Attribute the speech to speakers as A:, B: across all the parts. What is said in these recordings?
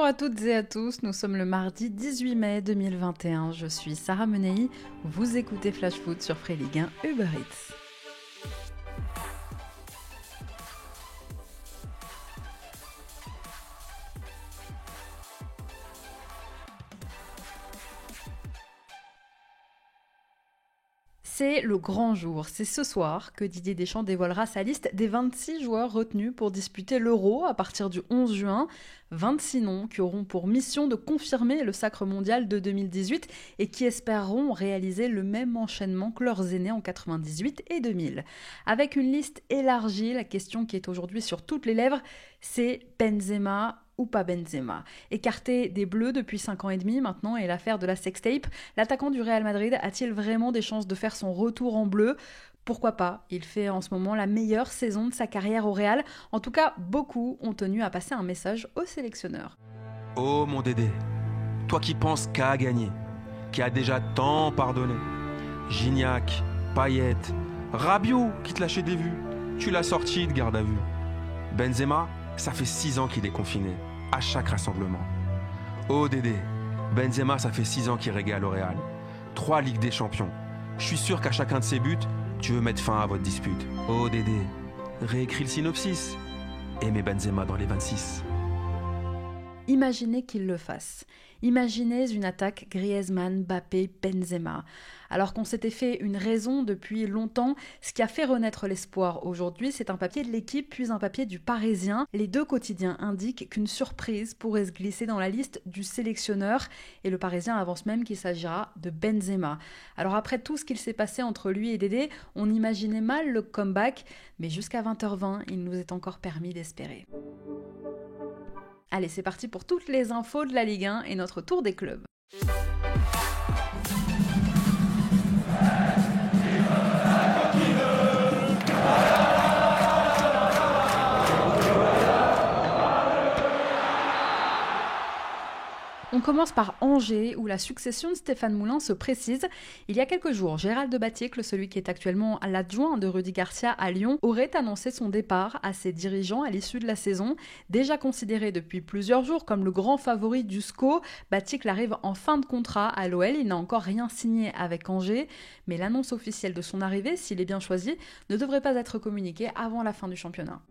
A: Bonjour à toutes et à tous, nous sommes le mardi 18 mai 2021, je suis Sarah Menei, vous écoutez Flash Foot sur Free Ligue 1 Uber Eats. C'est le grand jour, c'est ce soir que Didier Deschamps dévoilera sa liste des 26 joueurs retenus pour disputer l'Euro à partir du 11 juin. 26 noms qui auront pour mission de confirmer le sacre mondial de 2018 et qui espéreront réaliser le même enchaînement que leurs aînés en 98 et 2000. Avec une liste élargie, la question qui est aujourd'hui sur toutes les lèvres, c'est Benzema ou pas Benzema. Écarté des Bleus depuis 5 ans et demi maintenant et l'affaire de la sextape, l'attaquant du Real Madrid a-t-il vraiment des chances de faire son retour en bleu ? Pourquoi pas ? Il fait en ce moment la meilleure saison de sa carrière au Real. En tout cas, beaucoup ont tenu à passer un message au sélectionneur.
B: Oh mon Dédé, toi qui penses qu'à gagner, qui a déjà tant pardonné. Gignac, Payet, Rabiot qui te lâchait des vues, tu l'as sorti de garde à vue. Benzema, ça fait 6 ans qu'il est confiné, à chaque rassemblement. Oh Dédé, Benzema ça fait 6 ans qu'il régale au Real. 3 Ligues des Champions. Je suis sûr qu'à chacun de ses buts, tu veux mettre fin à votre dispute. Oh Dédé, réécris le synopsis. Aimez Benzema dans les 26.
A: Imaginez qu'il le fasse. Imaginez une attaque Griezmann, Mbappé, Benzema. Alors qu'on s'était fait une raison depuis longtemps, ce qui a fait renaître l'espoir aujourd'hui, c'est un papier de l'Équipe puis un papier du Parisien. Les deux quotidiens indiquent qu'une surprise pourrait se glisser dans la liste du sélectionneur et le Parisien avance même qu'il s'agira de Benzema. Alors après tout ce qu'il s'est passé entre lui et Dédé, on imaginait mal le comeback, mais jusqu'à 20h20, il nous est encore permis d'espérer. Allez, c'est parti pour toutes les infos de la Ligue 1 et notre tour des clubs. On commence par Angers, où la succession de Stéphane Moulin se précise. Il y a quelques jours, Gérald de Baticle, celui qui est actuellement l'adjoint de Rudy Garcia à Lyon, aurait annoncé son départ à ses dirigeants à l'issue de la saison. Déjà considéré depuis plusieurs jours comme le grand favori du SCO, Baticle arrive en fin de contrat à l'OL. Il n'a encore rien signé avec Angers, mais l'annonce officielle de son arrivée, s'il est bien choisi, ne devrait pas être communiquée avant la fin du championnat.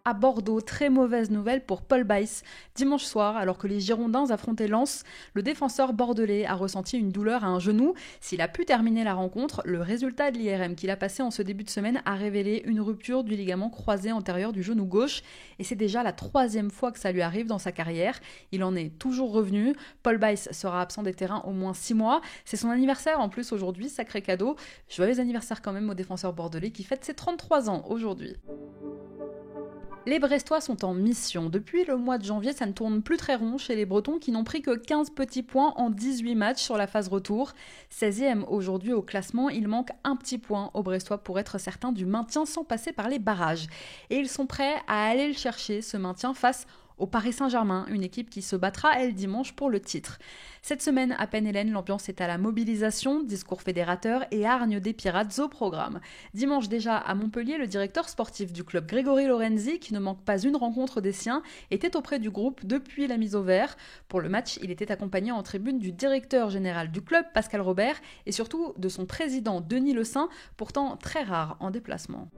A: À Bordeaux, très mauvaise nouvelle pour Paul Bice. Dimanche soir, alors que les Girondins affrontaient Lens, le défenseur bordelais a ressenti une douleur à un genou. S'il a pu terminer la rencontre, le résultat de l'IRM qu'il a passé en ce début de semaine a révélé une rupture du ligament croisé antérieur du genou gauche. Et c'est déjà la 3e fois que ça lui arrive dans sa carrière. Il en est toujours revenu. Paul Bice sera absent des terrains au moins 6 mois. C'est son anniversaire en plus aujourd'hui, sacré cadeau. Joyeux anniversaire quand même au défenseur bordelais qui fête ses 33 ans aujourd'hui. Les Brestois sont en mission. Depuis le mois de janvier, ça ne tourne plus très rond chez les Bretons qui n'ont pris que 15 petits points en 18 matchs sur la phase retour. 16e aujourd'hui au classement, il manque un petit point aux Brestois pour être certains du maintien sans passer par les barrages. Et ils sont prêts à aller le chercher, ce maintien, face au Paris Saint-Germain, une équipe qui se battra, elle, dimanche pour le titre. Cette semaine, à Penn-Hélène, l'ambiance est à la mobilisation, discours fédérateur et hargne des Pirates au programme. Dimanche déjà, à Montpellier, le directeur sportif du club Grégory Lorenzi, qui ne manque pas une rencontre des siens, était auprès du groupe depuis la mise au vert. Pour le match, il était accompagné en tribune du directeur général du club, Pascal Robert, et surtout de son président, Denis Le Saint, pourtant très rare en déplacement.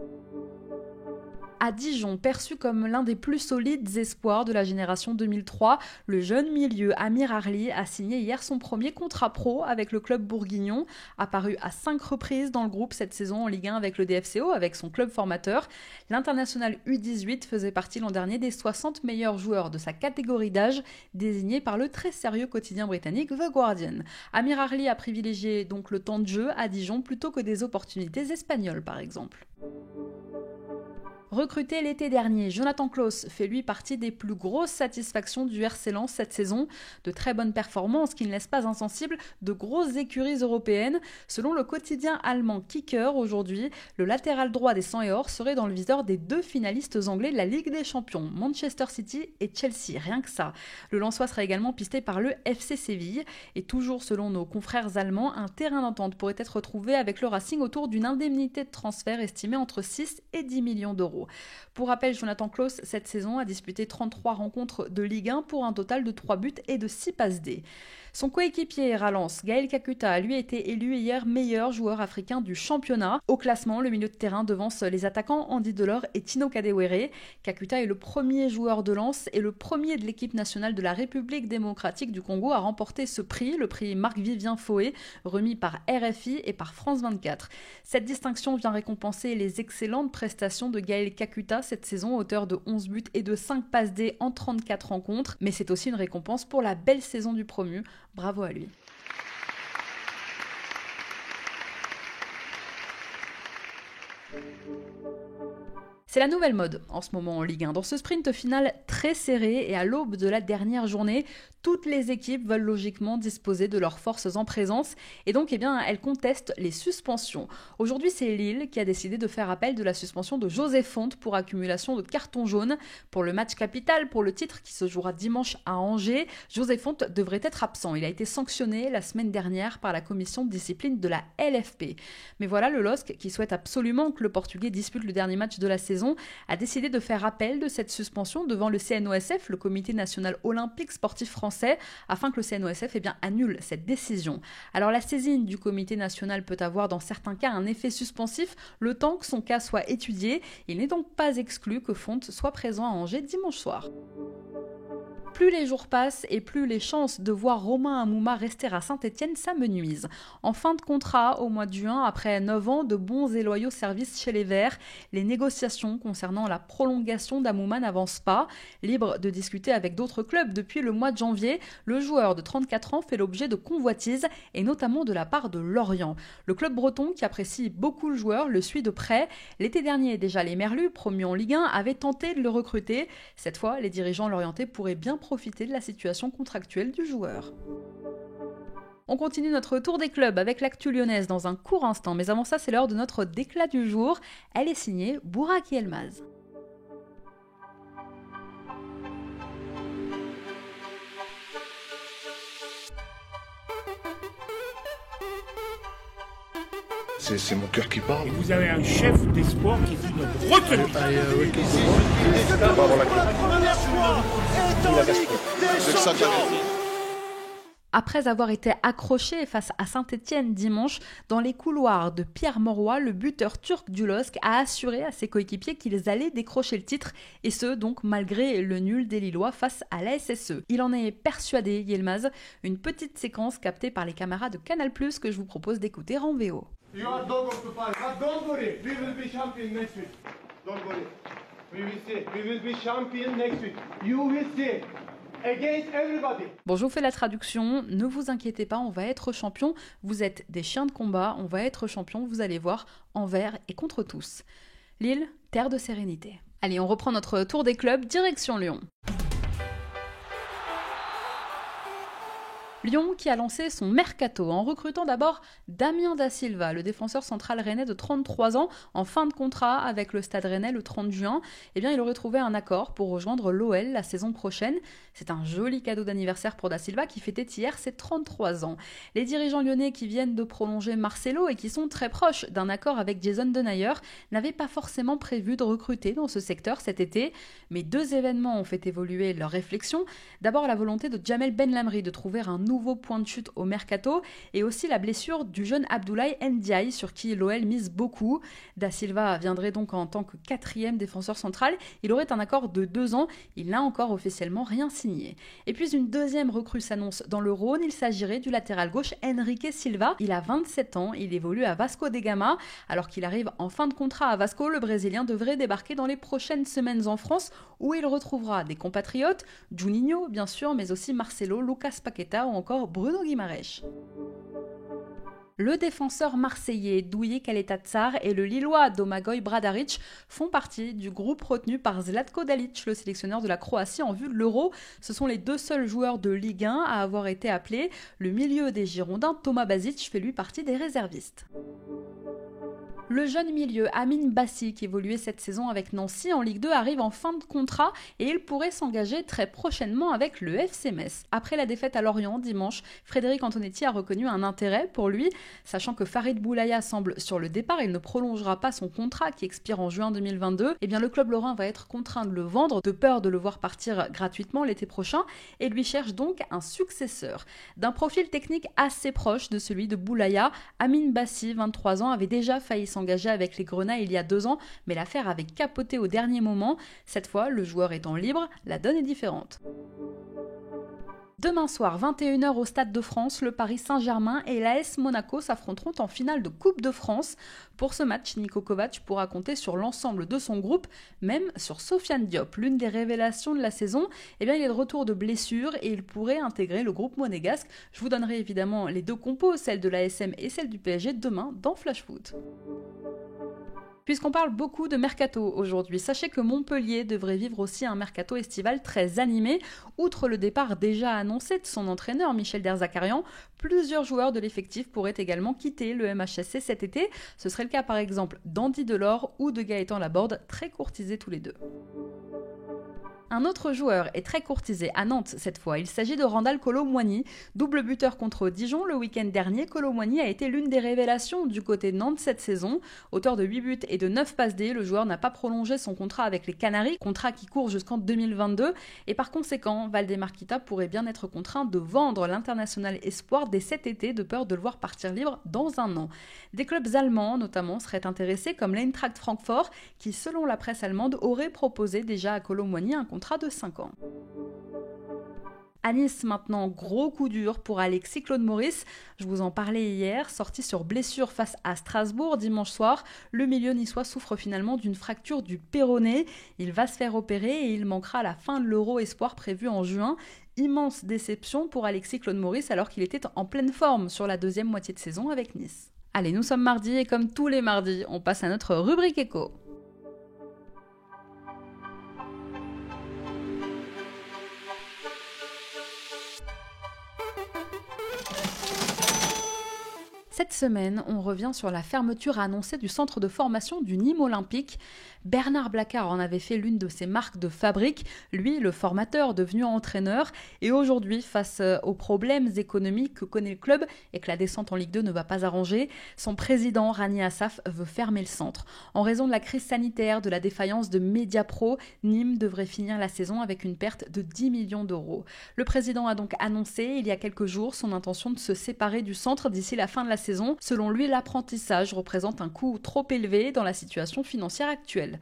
A: À Dijon, perçu comme l'un des plus solides espoirs de la génération 2003, le jeune milieu Amir Arli a signé hier son premier contrat pro avec le club bourguignon. Apparu à 5 reprises dans le groupe cette saison en Ligue 1 avec le DFCO, avec son club formateur, l'international U18 faisait partie l'an dernier des 60 meilleurs joueurs de sa catégorie d'âge, désignés par le très sérieux quotidien britannique The Guardian. Amir Arli a privilégié donc le temps de jeu à Dijon plutôt que des opportunités espagnoles par exemple. Recruté l'été dernier, Jonathan Klaus fait lui partie des plus grosses satisfactions du RC Lens cette saison. De très bonnes performances qui ne laissent pas insensibles de grosses écuries européennes. Selon le quotidien allemand Kicker aujourd'hui, le latéral droit des 100 et or serait dans le viseur des 2 finalistes anglais de la Ligue des Champions, Manchester City et Chelsea, rien que ça. Le Lensois sera également pisté par le FC Séville. Et toujours selon nos confrères allemands, un terrain d'entente pourrait être trouvé avec le Racing autour d'une indemnité de transfert estimée entre 6 et 10 millions d'euros. 0. Pour rappel, Jonathan Klaus, cette saison, a disputé 33 rencontres de Ligue 1 pour un total de 3 buts et de 6 passes D. Son coéquipier à Lens, Gaël Kakuta, a lui été élu hier meilleur joueur africain du championnat. Au classement, le milieu de terrain devance les attaquants Andy Delors et Tino Kadewere. Kakuta est le premier joueur de Lens et le premier de l'équipe nationale de la République démocratique du Congo à remporter ce prix, le prix Marc-Vivien Foé, remis par RFI et par France 24. Cette distinction vient récompenser les excellentes prestations de Gaël Kakuta cette saison, auteur de 11 buts et de 5 passes D en 34 rencontres, mais c'est aussi une récompense pour la belle saison du promu. Bravo à lui. C'est la nouvelle mode en ce moment en Ligue 1. Dans ce sprint final très serré et à l'aube de la dernière journée, toutes les équipes veulent logiquement disposer de leurs forces en présence et donc elles contestent les suspensions. Aujourd'hui, c'est Lille qui a décidé de faire appel de la suspension de José Fonte pour accumulation de cartons jaunes. Pour le match capital, pour le titre qui se jouera dimanche à Angers, José Fonte devrait être absent. Il a été sanctionné la semaine dernière par la commission de discipline de la LFP. Mais voilà, le LOSC, qui souhaite absolument que le Portugais dispute le dernier match de la saison, a décidé de faire appel de cette suspension devant le CNOSF, le Comité national olympique sportif français, afin que le CNOSF annule cette décision. Alors la saisine du Comité national peut avoir dans certains cas un effet suspensif, le temps que son cas soit étudié. Il n'est donc pas exclu que Fonte soit présent à Angers dimanche soir. Plus les jours passent et plus les chances de voir Romain Hamouma rester à Saint-Etienne s'amenuisent. En fin de contrat, au mois de juin, après 9 ans de bons et loyaux services chez les Verts, les négociations concernant la prolongation d'Hamouma n'avancent pas. Libre de discuter avec d'autres clubs depuis le mois de janvier, le joueur de 34 ans fait l'objet de convoitises et notamment de la part de Lorient. Le club breton, qui apprécie beaucoup le joueur, le suit de près. L'été dernier, déjà, les Merlus, promus en Ligue 1, avaient tenté de le recruter. Cette fois, les dirigeants lorientais pourraient bien profiter de la situation contractuelle du joueur. On continue notre tour des clubs avec l'actu lyonnaise dans un court instant, mais avant ça, c'est l'heure de notre déclat du jour. Elle est signée Bourak Yilmaz.
C: C'est mon cœur qui parle.
D: Et vous avez un chef d'espoir qui est une retenue.
A: Après avoir été accroché face à Saint-Etienne dimanche, dans les couloirs de Pierre Mauroy, le buteur turc du LOSC a assuré à ses coéquipiers qu'ils allaient décrocher le titre, et ce donc malgré le nul des Lillois face à la SSE. Il en est persuadé, Yilmaz, une petite séquence captée par les caméras de Canal+, que je vous propose d'écouter en VO.
E: You are dog of the park, but don't worry, we will be champion next week. Don't worry. We will see. We will be champion next week. You will see. Against everybody.
A: Bon, je vous fais la traduction. Ne vous inquiétez pas, on va être champion. Vous êtes des chiens de combat, on va être champion, vous allez voir, envers et contre tous. Lille, terre de sérénité. Allez, on reprend notre tour des clubs, direction Lyon. Lyon qui a lancé son mercato en recrutant d'abord Damien Da Silva, le défenseur central rennais de 33 ans, en fin de contrat avec le Stade Rennais le 30 juin. Il aurait trouvé un accord pour rejoindre l'OL la saison prochaine. C'est un joli cadeau d'anniversaire pour Da Silva qui fêtait hier ses 33 ans. Les dirigeants lyonnais qui viennent de prolonger Marcelo et qui sont très proches d'un accord avec Jason Denayer n'avaient pas forcément prévu de recruter dans ce secteur cet été, mais deux événements ont fait évoluer leur réflexion. D'abord la volonté de Jamel Benlamri de trouver un nouveau point de chute au mercato et aussi la blessure du jeune Abdoulaye Ndiaye sur qui l'OL mise beaucoup. Da Silva viendrait donc en tant que 4e défenseur central. Il aurait un accord de 2 ans. Il n'a encore officiellement rien signé. Et puis une deuxième recrue s'annonce dans le Rhône. Il s'agirait du latéral gauche Enrique Silva. Il a 27 ans. Il évolue à Vasco da Gama. Alors qu'il arrive en fin de contrat à Vasco, le Brésilien devrait débarquer dans les prochaines semaines en France où il retrouvera des compatriotes, Juninho bien sûr, mais aussi Marcelo, Lucas Paqueta ou encore Bruno Guimaraes. Le défenseur marseillais Douye Kaletatsar et le Lillois Domagoj Bradarić font partie du groupe retenu par Zlatko Dalic, le sélectionneur de la Croatie en vue de l'Euro. Ce sont les 2 seuls joueurs de Ligue 1 à avoir été appelés. Le milieu des Girondins, Thomas Basic, fait lui partie des réservistes. Le jeune milieu Amine Bassi, qui évoluait cette saison avec Nancy en Ligue 2, arrive en fin de contrat et il pourrait s'engager très prochainement avec le FC Metz. Après la défaite à Lorient dimanche, Frédéric Antonetti a reconnu un intérêt pour lui, sachant que Farid Boulaya semble sur le départ, il ne prolongera pas son contrat qui expire en juin 2022. Eh bien, le club lorrain va être contraint de le vendre de peur de le voir partir gratuitement l'été prochain et lui cherche donc un successeur. D'un profil technique assez proche de celui de Boulaya, Amine Bassi, 23 ans, avait déjà failli s'engager avec les Grenats il y a 2 ans, mais l'affaire avait capoté au dernier moment. Cette fois, le joueur étant libre, la donne est différente. Demain soir, 21h au Stade de France, le Paris Saint-Germain et l'AS Monaco s'affronteront en finale de Coupe de France. Pour ce match, Niko Kovac pourra compter sur l'ensemble de son groupe, même sur Sofiane Diop. L'une des révélations de la saison, il est de retour de blessure et il pourrait intégrer le groupe monégasque. Je vous donnerai évidemment les 2 compos, celle de l'ASM et celle du PSG, demain dans Flash Foot. Puisqu'on parle beaucoup de mercato aujourd'hui, sachez que Montpellier devrait vivre aussi un mercato estival très animé. Outre le départ déjà annoncé de son entraîneur Michel Derzakarian, plusieurs joueurs de l'effectif pourraient également quitter le MHSC cet été. Ce serait le cas par exemple d'Andy Delors ou de Gaëtan Laborde, très courtisés tous les deux. Un autre joueur est très courtisé à Nantes cette fois. Il s'agit de Randal Kolo Muani, double buteur contre Dijon le week-end dernier. Kolo Muani a été l'une des révélations du côté de Nantes cette saison. Auteur de 8 buts et de 9 passes D, le joueur n'a pas prolongé son contrat avec les Canaries, contrat qui court jusqu'en 2022. Et par conséquent, Valdemar Kita pourrait bien être contraint de vendre l'international espoir dès cet été de peur de le voir partir libre dans un an. Des clubs allemands notamment seraient intéressés comme l'Eintracht Francfort qui, selon la presse allemande, aurait proposé déjà à Kolo Muani un contrat de 5 ans. À Nice maintenant, gros coup dur pour Alexis Claude Maurice. Je vous en parlais hier, sorti sur blessure face à Strasbourg dimanche soir. Le milieu niçois souffre finalement d'une fracture du péroné. Il va se faire opérer et il manquera à la fin de l'Euro Espoir prévu en juin. Immense déception pour Alexis Claude Maurice alors qu'il était en pleine forme sur la deuxième moitié de saison avec Nice. Allez, nous sommes mardi et comme tous les mardis, on passe à notre rubrique écho. Cette semaine, on revient sur la fermeture annoncée du centre de formation du Nîmes Olympique. Bernard Blacard en avait fait l'une de ses marques de fabrique, lui le formateur devenu entraîneur. Et aujourd'hui, face aux problèmes économiques que connaît le club et que la descente en Ligue 2 ne va pas arranger, son président Rani Assaf veut fermer le centre. En raison de la crise sanitaire, de la défaillance de Mediapro, Nîmes devrait finir la saison avec une perte de 10 millions d'euros. Le président a donc annoncé il y a quelques jours son intention de se séparer du centre d'ici la fin de la saison. Selon lui, l'apprentissage représente un coût trop élevé dans la situation financière actuelle.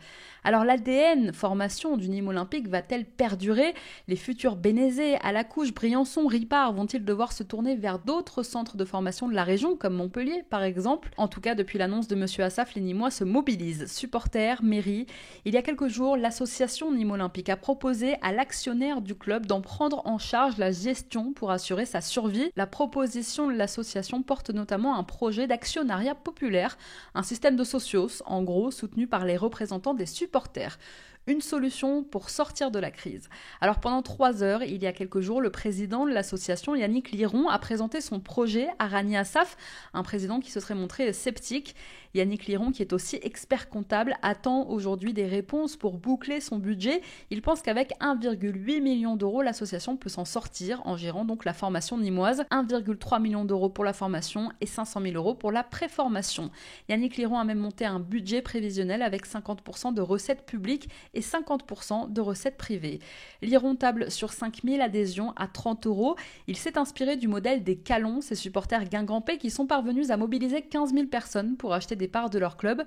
A: Alors l'ADN formation du Nîmes Olympique va-t-elle perdurer ? Les futurs Bénézet, Alacouche, Briançon, Ripard vont-ils devoir se tourner vers d'autres centres de formation de la région, comme Montpellier par exemple ? En tout cas, depuis l'annonce de M. Assaf, les Nîmois se mobilisent. Supporters, mairie. Il y a quelques jours, l'association Nîmes Olympique a proposé à l'actionnaire du club d'en prendre en charge la gestion pour assurer sa survie. La proposition de l'association porte notamment un projet d'actionnariat populaire, un système de socios, en gros, soutenu par les représentants des supporters. Une solution pour sortir de la crise. Alors pendant 3 heures, il y a quelques jours, le président de l'association, Yannick Liron, a présenté son projet à Rani Assaf, un président qui se serait montré sceptique. Yannick Liron, qui est aussi expert comptable, attend aujourd'hui des réponses pour boucler son budget. Il pense qu'avec 1,8 million d'euros, l'association peut s'en sortir en gérant donc la formation nîmoise. 1,3 million d'euros pour la formation et 500 000 euros pour la préformation. Yannick Liron a même monté un budget prévisionnel avec 50% de recettes publiques et 50% de recettes privées. Liron table sur 5 000 adhésions à 30 euros. Il s'est inspiré du modèle des Calons, ces supporters guingampais qui sont parvenus à mobiliser 15 000 personnes pour acheter des parts de leur club.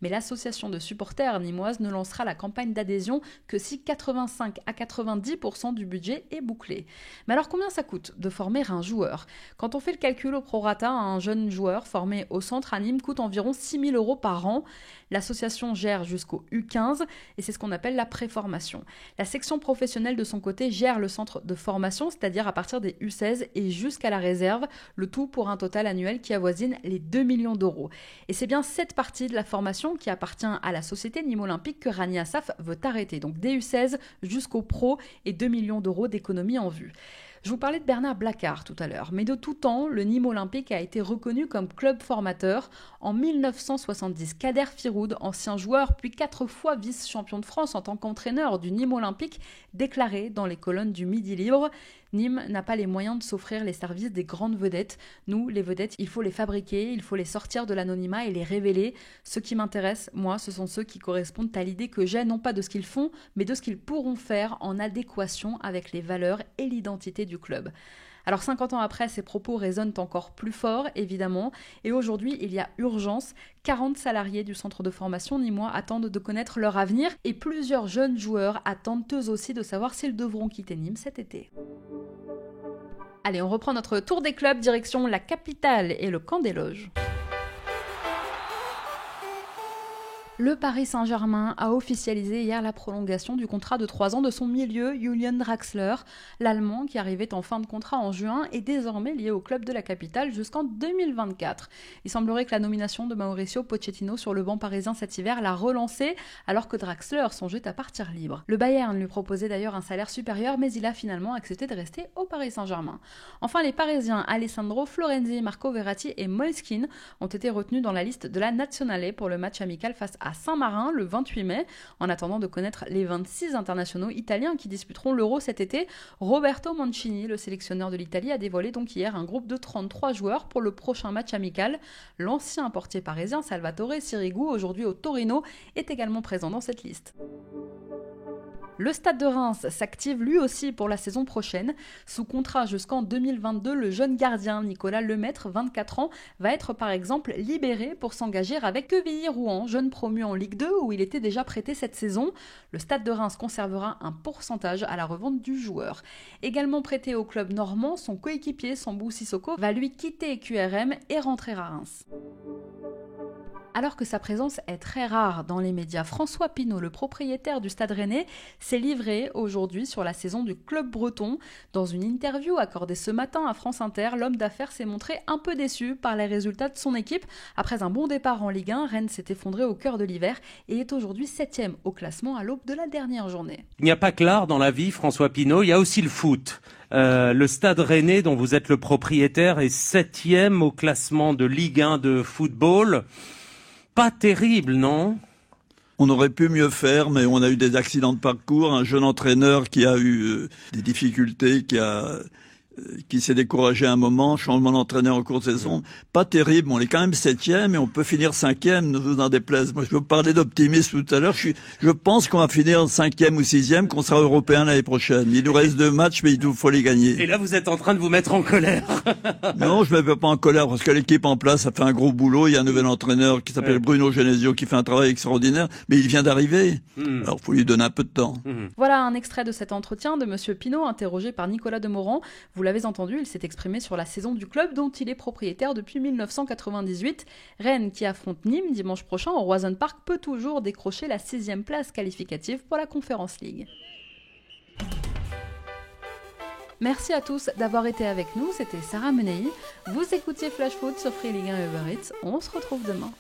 A: Mais l'association de supporters nîmoise ne lancera la campagne d'adhésion que si 85 à 90% du budget est bouclé. Mais alors combien ça coûte de former un joueur ? Quand on fait le calcul au prorata, un jeune joueur formé au centre à Nîmes coûte environ 6 000 euros par an. L'association gère jusqu'au U15 et c'est ce qu'on appelle la préformation. La section professionnelle de son côté gère le centre de formation, c'est-à-dire à partir des U16 et jusqu'à la réserve, le tout pour un total annuel qui avoisine les 2 millions d'euros. Et c'est bien cette partie de la formation qui appartient à la société Nîmes Olympique que Rani Assaf veut arrêter. Donc des U16 jusqu'au pro et 2 millions d'euros d'économie en vue. Je vous parlais de Bernard Blacquart tout à l'heure, mais de tout temps, le Nîmes Olympique a été reconnu comme club formateur. En 1970, Kader Firoud, ancien joueur puis 4 fois vice-champion de France en tant qu'entraîneur du Nîmes Olympique, déclarait dans les colonnes du Midi Libre « Nîmes n'a pas les moyens de s'offrir les services des grandes vedettes. Nous, les vedettes, il faut les fabriquer, il faut les sortir de l'anonymat et les révéler. Ce qui m'intéresse, moi, ce sont ceux qui correspondent à l'idée que j'ai, non pas de ce qu'ils font, mais de ce qu'ils pourront faire en adéquation avec les valeurs et l'identité du club. » Alors 50 ans après, ces propos résonnent encore plus fort, évidemment, et aujourd'hui, il y a urgence. 40 salariés du centre de formation nîmois attendent de connaître leur avenir, et plusieurs jeunes joueurs attendent eux aussi de savoir s'ils devront quitter Nîmes cet été. Allez, on reprend notre tour des clubs, direction la capitale et le camp des loges. Le Paris Saint-Germain a officialisé hier la prolongation du contrat de 3 ans de son milieu, Julian Draxler. L'Allemand, qui arrivait en fin de contrat en juin, est désormais lié au club de la capitale jusqu'en 2024. Il semblerait que la nomination de Mauricio Pochettino sur le banc parisien cet hiver l'a relancé, alors que Draxler songeait à partir libre. Le Bayern lui proposait d'ailleurs un salaire supérieur, mais il a finalement accepté de rester au Paris Saint-Germain. Enfin, les Parisiens Alessandro Florenzi, Marco Verratti et Moleskine ont été retenus dans la liste de la Nazionale pour le match amical face à Saint-Marin le 28 mai. En attendant de connaître les 26 internationaux italiens qui disputeront l'Euro cet été, Roberto Mancini, le sélectionneur de l'Italie, a dévoilé donc hier un groupe de 33 joueurs pour le prochain match amical. L'ancien portier parisien Salvatore Sirigu, aujourd'hui au Torino, est également présent dans cette liste. Le Stade de Reims s'active lui aussi pour la saison prochaine. Sous contrat jusqu'en 2022, le jeune gardien Nicolas Lemaître, 24 ans, va être par exemple libéré pour s'engager avec Quevilly-Rouen, jeune promu en Ligue 2 où il était déjà prêté cette saison. Le Stade de Reims conservera un pourcentage à la revente du joueur. Également prêté au club normand, son coéquipier Sambou Sissoko va lui quitter QRM et rentrer à Reims. Alors que sa présence est très rare dans les médias, François Pinault, le propriétaire du Stade Rennais, s'est livré aujourd'hui sur la saison du club breton. Dans une interview accordée ce matin à France Inter, l'homme d'affaires s'est montré un peu déçu par les résultats de son équipe. Après un bon départ en Ligue 1, Rennes s'est effondré au cœur de l'hiver et est aujourd'hui 7e au classement à l'aube de la dernière journée.
F: Il n'y a pas que l'art dans la vie, François Pinault, il y a aussi le foot. Le Stade Rennais, dont vous êtes le propriétaire, est 7e au classement de Ligue 1 de football. Pas terrible, non ?
G: On aurait pu mieux faire, mais on a eu des accidents de parcours. Un jeune entraîneur qui a eu des difficultés, qui s'est découragé à un moment, changement d'entraîneur en cours de saison. Pas terrible, on est quand même 7e et on peut finir 5e, ne vous en déplaise. Moi, je vous parlais d'optimisme tout à l'heure. Je pense qu'on va finir 5e ou 6e, qu'on sera européen l'année prochaine. Il nous reste 2 matchs, mais il faut les gagner.
F: Et là, vous êtes en train de vous mettre en colère.
G: Non, je me mets pas en colère parce que l'équipe en place a fait un gros boulot. Il y a un nouvel entraîneur qui s'appelle Bruno Genesio qui fait un travail extraordinaire, mais il vient d'arriver. Alors, faut lui donner un peu de temps.
A: Voilà un extrait de cet entretien de Monsieur Pinault, interrogé par Nicolas Demorand. Vous l'avez entendu, il s'est exprimé sur la saison du club dont il est propriétaire depuis 1998. Rennes, qui affronte Nîmes dimanche prochain au Roison Park, peut toujours décrocher la 6e place qualificative pour la Conference League. Merci à tous d'avoir été avec nous, c'était Sarah Menei. Vous écoutiez Flash Foot sur Free Ligue 1 et Uber Eats. On se retrouve demain.